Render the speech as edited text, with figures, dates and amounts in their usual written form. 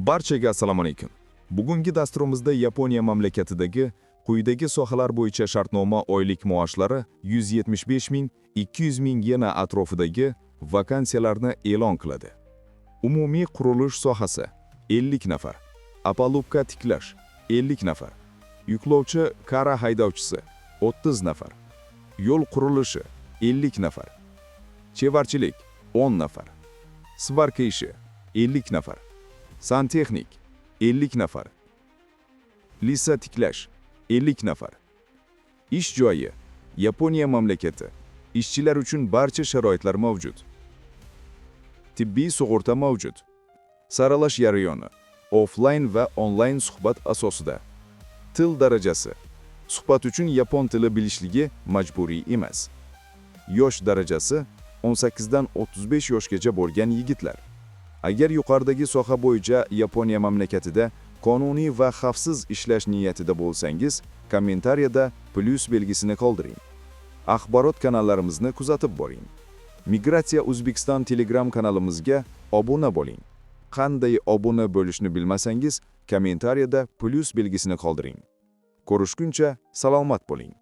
Barchaga assalomu alaykum. Bugungi dasturimizda Yaponiya mamlakatidagi quyidagi sohalar bo'yicha shartnoma oylik maoshlari 175 ming, 200 ming yena atrofidagi vakansiyalarni e'lon qiladi. Umumiy qurilish sohasi 50 nafar, apalubka tiklash 50 nafar, yuklovchi kara haydovchisi 30 nafar, yo'l qurilishi 50 nafar, chevarchilik 10 nafar, svarka ishi 50 nafar, santexnik 50 nafar, lisa tiklash 50 nafar. Ish joyi Yaponiya mamlakati. Ishchilar uchun barcha sharoitlar mavjud. Tibbiy sug'urta mavjud. Saralash jarayoni offline va onlayn suhbat asosida. Til darajasi. Suhbat uchun yapon tili bilishligi majburiy emas. Yosh darajasi 18 dan 35 yoshgacha bo'lgan yigitlar. Agar yuqoridagi soha bo'yicha Yaponiya mamlakatida qonuniy va xavfsiz ishlash niyatida bo'lsangiz, kommentariyada plus belgisini qoldiring. Axborot kanallarimizni kuzatib boring. Migratsiya O'zbekiston Telegram kanalimizga obuna bo'ling. Qanday obuna bo'lishni bilmasangiz, kommentariyada plus belgisini qoldiring. Ko'rishguncha salomat bo'ling.